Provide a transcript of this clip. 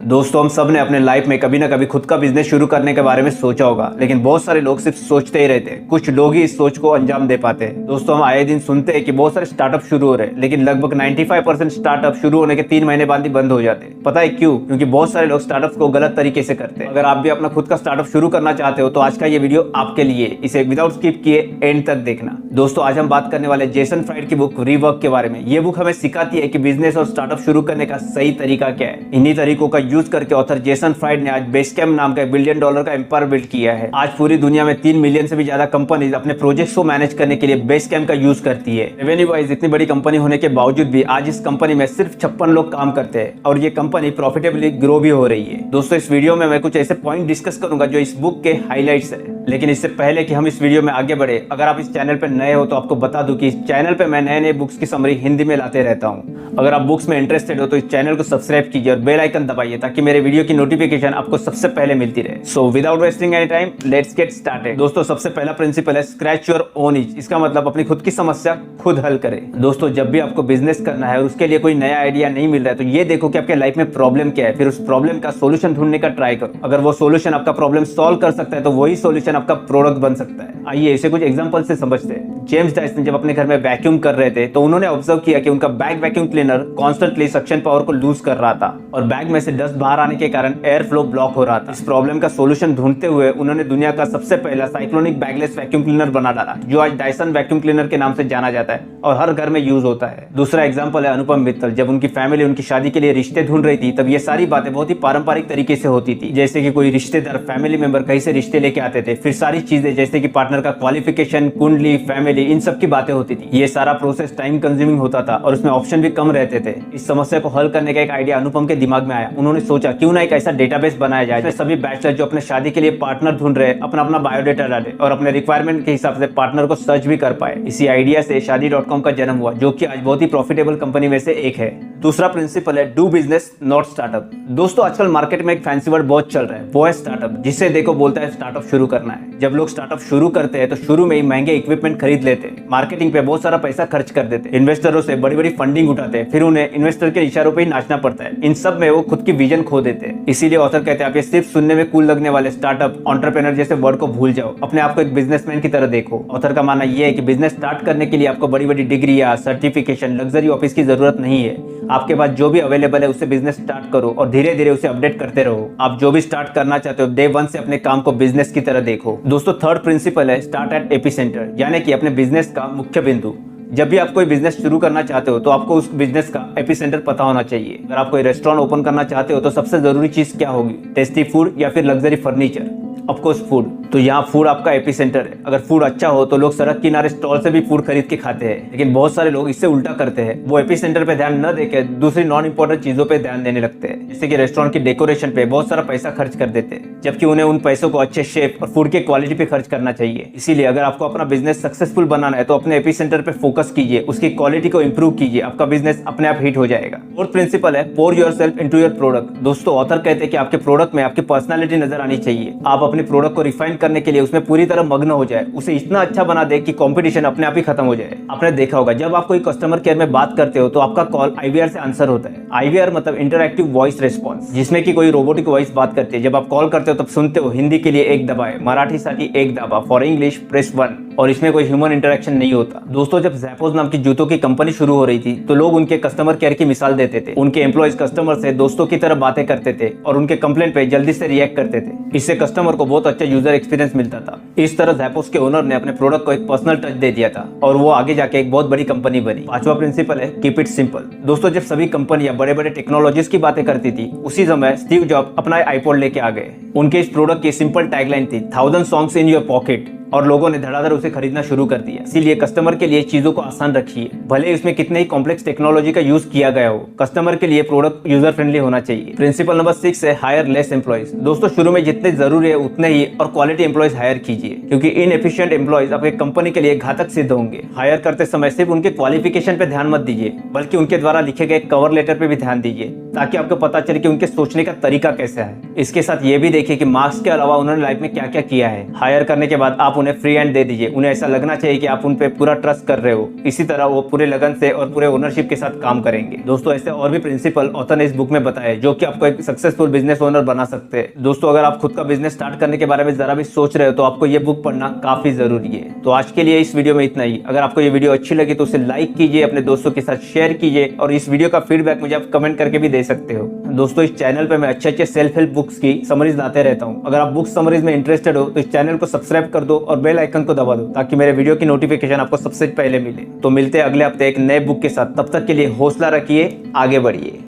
दोस्तों, हम सब ने अपने लाइफ में कभी ना कभी खुद का बिजनेस शुरू करने के बारे में सोचा होगा, लेकिन बहुत सारे लोग सिर्फ सोचते ही रहते हैं। कुछ लोग ही इस सोच को अंजाम दे पाते हैं। दोस्तों, हम आए दिन सुनते हैं कि बहुत सारे स्टार्टअप शुरू हो रहे हैं, लेकिन लगभग 95% स्टार्टअप शुरू होने के 3 महीने बाद ही बंद हो जाते हैं। पता है क्यों? क्योंकि बहुत सारे लोग स्टार्टअप को गलत तरीके से करते हैं। अगर आप भी अपना खुद का स्टार्टअप शुरू करना चाहते हो तो आज का ये वीडियो आपके लिए। इसे विदाउट स्किप किए एंड तक देखना। दोस्तों, आज हम बात करने वाले जेसन फ्राइड की बुक रीवर्क के बारे में। ये बुक हमें सिखाती है कि बिजनेस और स्टार्टअप शुरू करने का सही तरीका क्या है। इन्हीं तरीकों का यूज करके ऑथर जेसन फ्राइड ने आज बेसकैम्प नाम का $1 बिलियन का एम्पायर बिल्ड किया है। आज पूरी दुनिया में 3 मिलियन से भी ज्यादा कंपनीज अपने प्रोजेक्ट्स को मैनेज करने के लिए बेसकैम्प का यूज करती है। रेवेन्यू वाइज इतनी बड़ी कंपनी होने के बावजूद भी आज इस कंपनी में सिर्फ 56 लोग काम करते हैं और ये कंपनी प्रॉफिटेबली ग्रो भी हो रही है। दोस्तों, इस वीडियो में मैं कुछ ऐसे पॉइंट डिस्कस करूंगा जो इस बुक के हाईलाइट्स है। लेकिन इससे पहले कि हम इस वीडियो में आगे बढ़े, अगर आप इस चैनल पर नए हो तो आपको बता दूं कि इस चैनल पे मैं नए नए बुक्स की समरी हिंदी में लाते रहता हूं। अगर आप बुक्स में इंटरेस्टेड हो तो इस चैनल को सब्सक्राइब कीजिए और बेल आइकन दबाइए ताकि मेरे वीडियो की नोटिफिकेशन आपको सबसे पहले मिलती रहे। So without wasting any time, let's get started. दोस्तों, सबसे पहला प्रिंसिपल है स्क्रैच योर ओन इच। इसका मतलब अपनी खुद की समस्या खुद हल करें। दोस्तों, जब भी आपको बिजनेस करना है और उसके लिए कोई नया आइडिया नहीं मिल रहा है तो ये देखो कि आपके लाइफ में प्रॉब्लम क्या है, फिर उस प्रॉब्लम का सोल्यूशन ढूंढने का ट्राई करो। अगर वो सोल्यूशन आपका प्रॉब्लम सॉल्व कर सकता है तो वही सोल्यूशन आपका प्रोडक्ट बन सकता है। आइए इसे कुछ एग्जांपल से समझते हैं। जेम्स डाइसन जब अपने घर में वैक्यूम कर रहे थे तो उन्होंने ऑब्जर्व किया कि उनका bag vacuum cleaner constantly suction power को लूज कर रहा था और बैग में से डस्ट बाहर आने के कारण एयर फ्लो ब्लॉक हो रहा था। इस प्रॉब्लम का सोल्यूशन ढूंढते हुए उन्होंने दुनिया का सबसे पहला साइक्लोनिक बैगलेस वैक्यूम क्लीनर बना डाला, जो आज डाइसन वैक्यूम क्लीनर के नाम से जाना जाता है और हर घर में यूज होता है। दूसरा एग्जांपल है अनुपम मित्तल। जब उनकी फैमिली उनकी शादी के लिए रिश्ते ढूंढ रही थी तब ये सारी बातें बहुत ही पारंपरिक तरीके से होती थी, जैसे कि कोई रिश्तेदार फैमिली मेंबर कहीं से रिश्ते लेके आते थे, फिर सारी चीजें जैसे कि पार्टनर का क्वालिफिकेशन, कुंडली, फैमिली, इन सब की बातें होती थी। ये सारा प्रोसेस टाइम कंज्यूमिंग होता था और उसमें ऑप्शन भी कम रहते थे। इस समस्या को हल करने का एक आइडिया अनुपम के दिमाग में आया। उन्होंने सोचा क्यों ना एक ऐसा डेटाबेस बनाया जाए जिसमें सभी बैचलर जो अपने शादी के लिए पार्टनर ढूंढ रहे अपना अपना बायोडेटा डाले और अपने रिक्वायरमेंट के हिसाब से पार्टनर को सर्च भी कर पाए। इसी आइडिया से शादी.com का जन्म हुआ, जो कि आज बहुत ही प्रॉफिटेबल कंपनी में से एक है। दूसरा प्रिंसिपल है डू बिजनेस नॉट स्टार्टअप। दोस्तों, आजकल मार्केट में एक फैंसी वर्ड बहुत चल रहा है, वो है स्टार्टअप, जिसे देखो बोलता है स्टार्टअप शुरू करना है। जब लोग स्टार्टअप शुरू करते हैं तो शुरू में ही महंगे इक्विपमेंट खरीद लेते हैं, मार्केटिंग पे बहुत सारा पैसा खर्च कर देते हैं, इन्वेस्टरों से बड़ी बड़ी फंडिंग उठाते हैं, फिर उन्हें इन्वेस्टर के इशारों पे ही नाचना पड़ता है। इन सब में वो खुद की विजन खो देते हैं। इसीलिए ऑथर कहते हैं आप ये सिर्फ सुनने में कूल लगने वाले स्टार्टअप, एंटरप्रेन्योर जैसे वर्ड को भूल जाओ, अपने आप को एक बिजनेसमैन की तरह देखो। ऑथर का मानना यह है कि बिजनेस स्टार्ट करने के लिए आपको बड़ी बड़ी डिग्री या सर्टिफिकेशन, लग्जरी ऑफिस की जरूरत नहीं है। आपके पास जो भी अवेलेबल है उससे बिजनेस स्टार्ट करो और धीरे धीरे उसे अपडेट करते रहो। आप जो भी स्टार्ट करना चाहते हो डे 1 से अपने काम को बिजनेस की तरह देखो। दोस्तों, थर्ड प्रिंसिपल है स्टार्ट एट एपिसेंटर, यानी कि अपने बिजनेस का मुख्य बिंदु। जब भी आप कोई बिजनेस शुरू करना चाहते हो तो आपको उस बिजनेस का एपिसेंटर पता होना चाहिए। अगर आप कोई रेस्टोरेंट ओपन करना चाहते हो तो सबसे जरूरी चीज क्या होगी? टेस्टी फूड या फिर luxury furniture? Of course food. तो यहाँ फूड आपका एपिसेंटर है। अगर फूड अच्छा हो तो लोग सड़क किनारे स्टॉल से भी फूड खरीद के खाते हैं, लेकिन बहुत सारे लोग इससे उल्टा करते हैं। वो एपिसेंटर पे ध्यान न देके दूसरी नॉन इंपॉर्टेंट चीजों पे ध्यान देने लगते हैं, जैसे कि रेस्टोरेंट की डेकोरेशन पे बहुत सारा पैसा खर्च कर देते हैं, जबकि उन्हें उन पैसों को अच्छे शेफ और फूड की क्वालिटी पे खर्च करना चाहिए। इसीलिए अगर आपको अपना बिजनेस सक्सेसफुल बनाना है तो अपने एपिसेंटर पे फोकस कीजिए, उसकी क्वालिटी को इंप्रूव कीजिए, आपका बिजनेस अपने आप हिट हो जाएगा। फोर्थ प्रिंसिपल है पोर योरसेल्फ इनटू योर प्रोडक्ट। दोस्तों, ऑथर कहते हैं कि आपके प्रोडक्ट में आपकी पर्सनालिटी नजर आनी चाहिए। आप अपने प्रोडक्ट को रिफाइन करने के लिए उसमें पूरी तरह मग्न हो जाए, उसे इतना अच्छा बना दे कि कंपटीशन अपने आप ही खत्म हो जाए। आपने देखा होगा जब आप कोई कस्टमर केयर में बात करते हो तो आपका कॉल IVR से आंसर होता है। IVR मतलब इंटरैक्टिव वॉइस रिस्पॉन्स, जिसमें कि कोई रोबोटिक वॉइस बात करती है। जब आप कॉल करते हो तब सुनते हो हिंदी के लिए 1 दबाए, मराठी साठी 1 दाबा, फॉर इंग्लिश प्रेस 1, और इसमें कोई ह्यूमन इंटरेक्शन नहीं होता। दोस्तों, जब Zappos नाम की जूतों की कंपनी शुरू हो रही थी तो लोग उनके कस्टमर केयर की मिसाल देते थे। उनके एम्प्लॉइज कस्टमर से दोस्तों की तरह बातें करते थे और उनके कंप्लेंट पे जल्दी से रिएक्ट करते थे। इससे कस्टमर को बहुत अच्छा यूजर एक्सपीरियंस मिलता था। इस तरह Zappos के ओनर ने अपने प्रोडक्ट को एक पर्सनल टच दे दिया था और वो आगे जाके एक बहुत बड़ी कंपनी बनी। पांचवा प्रिंसिपल है कीप इट सिंपल। दोस्तों, जब सभी कंपनियां बड़े बड़े टेक्नोलॉजीज की बातें करती थी उसी समय स्टीव जॉब अपना आईपॉड लेके आ गए। उनके इस प्रोडक्ट की सिंपल टैगलाइन थी 1000 सॉन्ग्स इन योर पॉकेट, और लोगों ने धड़ाधड़ उसे खरीदना शुरू कर दिया। इसीलिए कस्टमर के लिए चीजों को आसान रखिए, भले इसमें कितने ही कॉम्प्लेक्स टेक्नोलॉजी का यूज किया गया हो, कस्टमर के लिए प्रोडक्ट यूजर फ्रेंडली होना चाहिए। प्रिंसिपल नंबर 6 है हायर लेस एम्प्लॉइज। दोस्तों, शुरू में जितने जरूरी है उतने ही और क्वालिटी एम्प्लॉइज हायर कीजिए, क्योंकि इनएफिशिएंट एम्प्लॉइज आपके कंपनी के लिए घातक सिद्ध होंगे। हायर करते समय सिर्फ उनके क्वालिफिकेशन पे ध्यान मत दीजिए, बल्कि उनके द्वारा लिखे गए कवर लेटर पे भी ध्यान दीजिए, ताकि आपको पता चले कि उनके सोचने का तरीका कैसा है। इसके साथ ये भी देखिए देखिए कि मार्क्स के अलावा उन्होंने लाइफ में क्या क्या किया है। हायर करने के बाद आप उन्हें फ्री हैंड दे दीजिए। उन्हें ऐसा लगना चाहिए कि आप उन पे पूरा ट्रस्ट कर रहे हो। इसी तरह वो पूरे लगन से और पूरे ओनरशिप के साथ काम करेंगे। दोस्तों ऐसे और भी प्रिंसिपल ऑथर ने इस बुक में बताए जो कि आपको एक सक्सेसफुल बिजनेस ओनर बना सकते हैं। दोस्तों अगर आप खुद का बिजनेस स्टार्ट करने के बारे में जरा भी सोच रहे हो तो आपको ये बुक पढ़ना काफी जरूरी है। तो आज के लिए इस वीडियो में इतना ही। अगर आपको ये वीडियो अच्छी लगी तो उसे लाइक कीजिए, अपने दोस्तों के साथ शेयर कीजिए और इस वीडियो का फीडबैक मुझे आप कमेंट करके भी दे सकते हो। दोस्तों इस चैनल पे मैं अच्छे सेल्फ हेल्प बुक्स की समरीज लाते रहता हूँ। अगर आप बुक समरीज में इंटरेस्टेड हो तो इस चैनल को सब्सक्राइब कर दो और बेल आइकन को दबा दो ताकि मेरे वीडियो की नोटिफिकेशन आपको सबसे पहले मिले। तो मिलते हैं अगले हफ्ते एक नए बुक के साथ। तब तक के लिए हौसला रखिए, आगे बढ़िए।